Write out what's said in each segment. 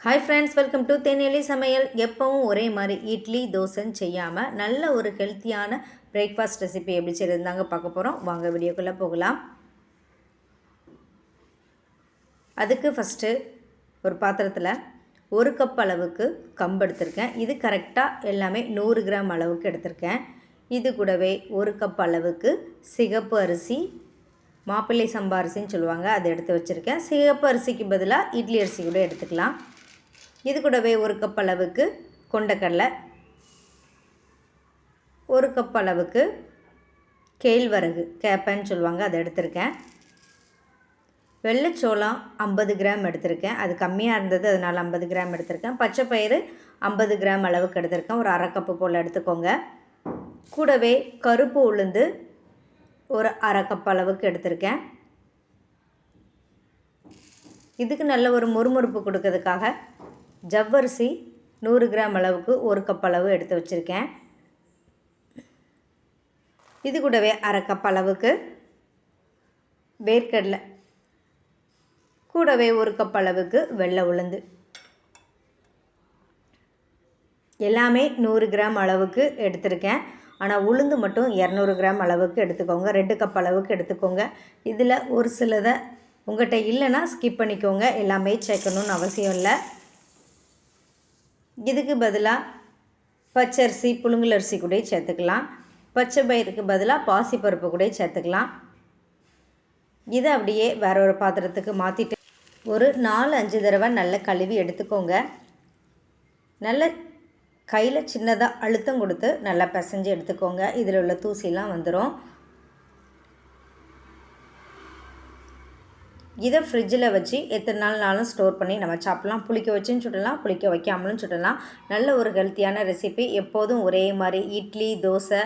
Hi friends, welcome to தேனேலி சமையல். எப்பவும் ஒரே மாதிரி இட்லி தோசைன்னு செய்யாமல் நல்ல ஒரு ஹெல்த்தியான பிரேக்ஃபாஸ்ட் ரெசிபி எப்படி செய்யறதுதாங்க பார்க்க போகிறோம். வாங்க வீடியோக்குள்ளே போகலாம். அதுக்கு ஃபஸ்ட்டு ஒரு பாத்திரத்தில் 1 கப் அளவுக்கு கம்பு எடுத்திருக்கேன். இது கரெக்டாக எல்லாமே 100 கிராம் அளவுக்கு எடுத்திருக்கேன். இது கூடவே 1 கப் அளவுக்கு சிகப்பு அரிசி, மாப்பிள்ளை சம்பா அரிசின்னு சொல்லுவாங்க, அதை எடுத்து வச்சுருக்கேன். சிகப்பு அரிசிக்கு பதிலாக இட்லி அரிசி கூட எடுத்துக்கலாம். இது கூடவே 1 கப் அளவுக்கு கொண்டக்கடலை, 1 கப் அளவுக்கு கேழ்வரகு கேப்பன்னு சொல்லுவாங்க, அதை எடுத்திருக்கேன். வெள்ளைச்சோளம் 50 கிராம் எடுத்திருக்கேன். அது கம்மியாக இருந்தது, அதனால் 50 கிராம் எடுத்திருக்கேன். பச்சைப்பயிறு 50 கிராம் அளவுக்கு எடுத்திருக்கேன். ஒரு 1/2 கப்பு போல் எடுத்துக்கோங்க. கூடவே கருப்பு உளுந்து ஒரு 1/2 கப் அளவுக்கு எடுத்திருக்கேன். இதுக்கு நல்ல ஒரு முறுமுறுப்பு கொடுக்கறதுக்காக ஜவ்வரிசி 100 கிராம் அளவுக்கு 1 கப் அளவு எடுத்து வச்சுருக்கேன். இது கூடவே 1/2 கப் அளவுக்கு வேர்க்கடலை, கூடவே 1 கப் அளவுக்கு வெள்ளை உளுந்து, எல்லாமே 100 கிராம் அளவுக்கு எடுத்திருக்கேன். ஆனால் உளுந்து மட்டும் 200 கிராம் அளவுக்கு எடுத்துக்கோங்க. 2 கப் அளவுக்கு எடுத்துக்கோங்க. இதில் ஒரு சிலதை உங்கள்கிட்ட இல்லைன்னா ஸ்கிப் பண்ணிக்கோங்க, எல்லாமே சேர்க்கணுன்னு அவசியம் இல்லை. இதுக்கு பதிலாக பச்சரிசி, புழுங்கல் அரிசி கூட சேர்த்துக்கலாம். பச்சை பயிருக்கு பதிலாக பாசிப்பருப்பு கூட சேர்த்துக்கலாம். இதை அப்படியே வேற ஒரு பாத்திரத்துக்கு மாற்றிட்டு ஒரு 4-5 தடவை நல்லா கழுவி எடுத்துக்கோங்க. நல்ல கையில் சின்னதாக அழுத்தம் கொடுத்து நல்லா பிசைஞ்சு எடுத்துக்கோங்க. இதில் உள்ள தூசிலாம் வந்துடும். இதை ஃப்ரிட்ஜில் வச்சு எத்தனை நாள்னாலும் ஸ்டோர் பண்ணி நம்ம சாப்பிட்லாம். புளிக்க வச்சுன்னு சுடலாம், புளிக்க வைக்காமலும் சுடலாம். நல்ல ஒரு ஹெல்த்தியான ரெசிபி. எப்போதும் ஒரே மாதிரி இட்லி தோசை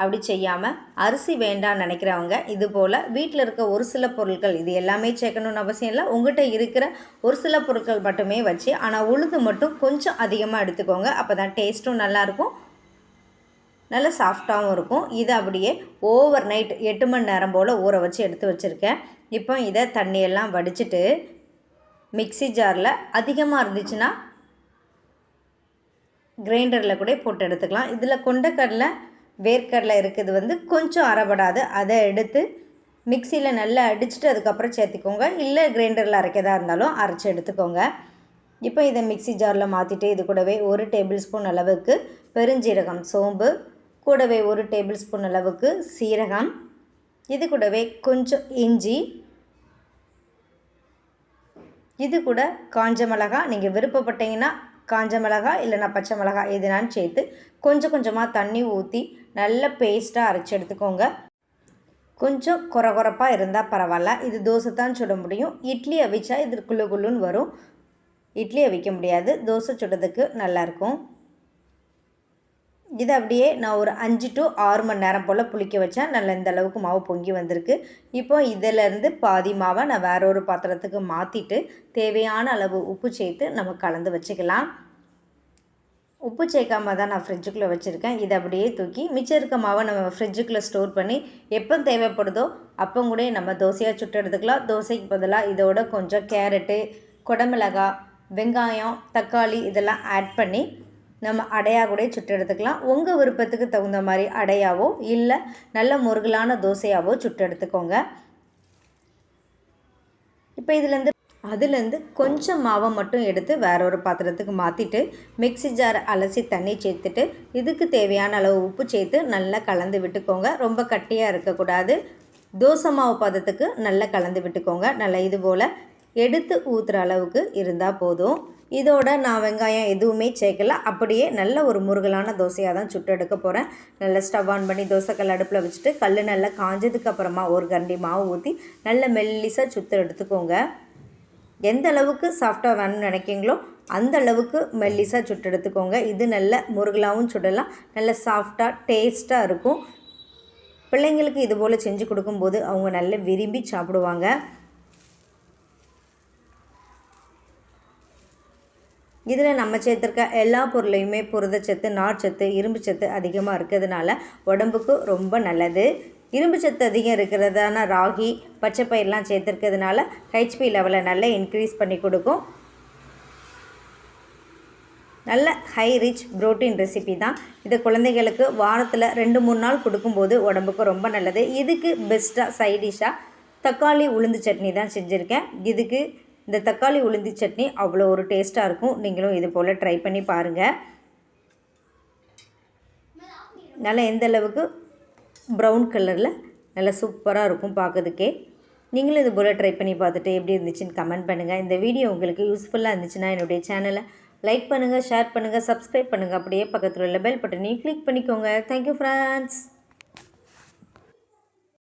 அப்படி செய்யாமல் அரிசி வேண்டாம்னு நினைக்கிறவங்க இது போல் வீட்டில் இருக்க ஒரு சில பொருட்கள், இது எல்லாமே சேர்க்கணுன்னு அவசியம் இல்லை, உங்கள்கிட்ட இருக்கிற ஒரு சில பொருட்கள் மட்டுமே வச்சு, ஆனால் உளுந்து மட்டும் கொஞ்சம் அதிகமாக எடுத்துக்கோங்க. அப்போ தான் டேஸ்ட்டும் நல்லாயிருக்கும், நல்ல சாஃப்டாகவும் இருக்கும். இதை அப்படியே ஓவர் நைட் 8 மணி நேரம் போல் ஊற வச்சு எடுத்து வச்சுருக்கேன். இப்போ இதை தண்ணியெல்லாம் வடிச்சிட்டு மிக்ஸி ஜாரில் அதிகமாக இருந்துச்சுன்னா கிரைண்டரில் கூட போட்டு எடுத்துக்கலாம். இதில் கொண்டக்கடலை வேர்க்கடலை இருக்குது கொஞ்சம் அரைபடாது, அதை எடுத்து மிக்சியில் நல்லா அடிச்சுட்டு அதுக்கப்புறம் சேர்த்துக்கோங்க. இல்லை கிரைண்டரில் அரைக்கதாக இருந்தாலும் அரைச்சி எடுத்துக்கோங்க. இப்போ இதை மிக்ஸி ஜாரில் மாற்றிட்டு இது கூடவே 1 டேபிள் ஸ்பூன் அளவுக்கு பெருஞ்சீரகம், சோம்பு, கூடவே 1 டேபிள் ஸ்பூன் அளவுக்கு சீரகம், இது கூடவே கொஞ்சம் இஞ்சி, இது கூட காஞ்ச மிளகாய், நீங்கள் விருப்பப்பட்டீங்கன்னா காஞ்ச மிளகாய் இல்லைனா பச்சை மிளகாய் எதுனாலும் சேர்த்து கொஞ்சம் கொஞ்சமாக தண்ணி ஊற்றி நல்ல பேஸ்ட்டாக அரைச்சி எடுத்துக்கோங்க. கொஞ்சம் கொரகொரப்பாக இருந்தால் பரவாயில்ல. இது தோசை தான் சுட முடியும். இட்லி அவிச்சா இது குள்ளு குள்ளுன்னு வரும். இட்லி அவிக்க முடியாது, தோசை சுடுறதுக்கு நல்லாயிருக்கும். இதை அப்படியே நான் ஒரு 5 to 6 மணி நேரம் போல் புளிக்க வச்சேன். நல்லா இந்த அளவுக்கு மாவு பொங்கி வந்திருக்கு. இப்போ இதிலேருந்து பாதி மாவை நான் வேற ஒரு பாத்திரத்துக்கு மாற்றிட்டு தேவையான அளவு உப்பு சேர்த்து நம்ம கலந்து வச்சுக்கலாம். உப்பு சேர்க்காம தான் நான் ஃப்ரிட்ஜுக்குள்ளே வச்சுருக்கேன். இதை அப்படியே தூக்கி மிச்சம் இருக்க மாவை நம்ம ஃப்ரிட்ஜுக்குள்ளே ஸ்டோர் பண்ணி எப்போ தேவைப்படுதோ அப்போ கூட நம்ம தோசையாக சுட்டு எடுத்துக்கலாம். தோசைக்கு பதிலாக இதோட கொஞ்சம் கேரட்டு, குடமிளகாய், வெங்காயம், தக்காளி இதெல்லாம் ஆட் பண்ணி நம்ம அடையாக கூட சுட்டு எடுத்துக்கலாம். உங்கள் விருப்பத்துக்கு தகுந்த மாதிரி அடையாவோ இல்லை நல்ல முருகலான தோசையாவோ சுட்டு எடுத்துக்கோங்க. இப்போ அதுலேருந்து கொஞ்சம் மாவை மட்டும் எடுத்து வேற ஒரு பாத்திரத்துக்கு மாற்றிட்டு மிக்ஸி ஜார் அலசி தண்ணி சேர்த்துட்டு இதுக்கு தேவையான அளவு உப்பு சேர்த்து நல்லா கலந்து விட்டுக்கோங்க. ரொம்ப கட்டியாக இருக்கக்கூடாது. தோசை மாவு பதத்துக்கு நல்லா கலந்து விட்டுக்கோங்க. நல்லா இது போல் எடுத்து ஊற்றுற அளவுக்கு இருந்தால் போதும். இதோட நான் வெங்காயம் எதுவுமே சேர்க்கல. அப்படியே நல்ல ஒரு முருகலான தோசையாக தான் சுட்டு எடுக்க போகிறேன். நல்லா ஸ்டவ் ஆன் பண்ணி தோசைக்கல் அடுப்பில் வச்சுட்டு கல் நல்லா காஞ்சதுக்கு அப்புறமா ஒரு கரண்டி மாவு ஊற்றி நல்ல மெல்லிசாக சுட்டு எடுத்துக்கோங்க. எந்த அளவுக்கு சாஃப்டாக வேணும்னு நினைக்கிங்களோ அந்த அளவுக்கு மெல்லிசாக சுட்டு எடுத்துக்கோங்க. இது நல்ல முருகலாகவும் சுடலாம், நல்ல சாஃப்டாக டேஸ்ட்டாக இருக்கும். பிள்ளைங்களுக்கு இது போல் செஞ்சு கொடுக்கும்போது அவங்க நல்ல விரும்பி சாப்பிடுவாங்க. இதில் நம்ம சேர்த்துருக்க எல்லா பொருளையுமே புரதச்சத்து, நார்ச்சத்து, இரும்பு சத்து அதிகமாக இருக்கிறதுனால உடம்புக்கு ரொம்ப நல்லது. இரும்பு சத்து அதிகம் இருக்கிறதான ராகி, பச்சை பயிரெலாம் சேர்த்துருக்கிறதுனால ஹெச்பி லெவலை நல்லா இன்க்ரீஸ் பண்ணி கொடுக்கும். நல்ல ஹை ரிச் ப்ரோட்டீன் ரெசிபி தான். இதை குழந்தைகளுக்கு வாரத்தில் 2-3 நாள் கொடுக்கும்போது உடம்புக்கு ரொம்ப நல்லது. இதுக்கு பெஸ்ட்டாக சைடிஷ்ஷாக தக்காளி உளுந்து சட்னி தான் செஞ்சுருக்கேன். இதுக்கு இந்த தக்காளி உளுந்து சட்னி அவ்வளோ ஒரு டேஸ்ட்டாக இருக்கும். நீங்களும் இது போல் ட்ரை பண்ணி பாருங்கள். நல்லா எந்த அளவுக்கு ப்ரௌன் கலரில் நல்லா சூப்பராக இருக்கும் பார்க்கறதுக்கே. நீங்களும் இது போல் ட்ரை பண்ணி பார்த்துட்டு எப்படி இருந்துச்சுன்னு கமெண்ட் பண்ணுங்கள். இந்த வீடியோ உங்களுக்கு யூஸ்ஃபுல்லாக இருந்துச்சுன்னா என்னுடைய சேனலை லைக் பண்ணுங்கள், ஷேர் பண்ணுங்கள், சப்ஸ்கிரைப் பண்ணுங்கள். அப்படியே பக்கத்தில் உள்ள பெல் பட்டனையும் கிளிக் பண்ணிக்கோங்க. Thank you friends.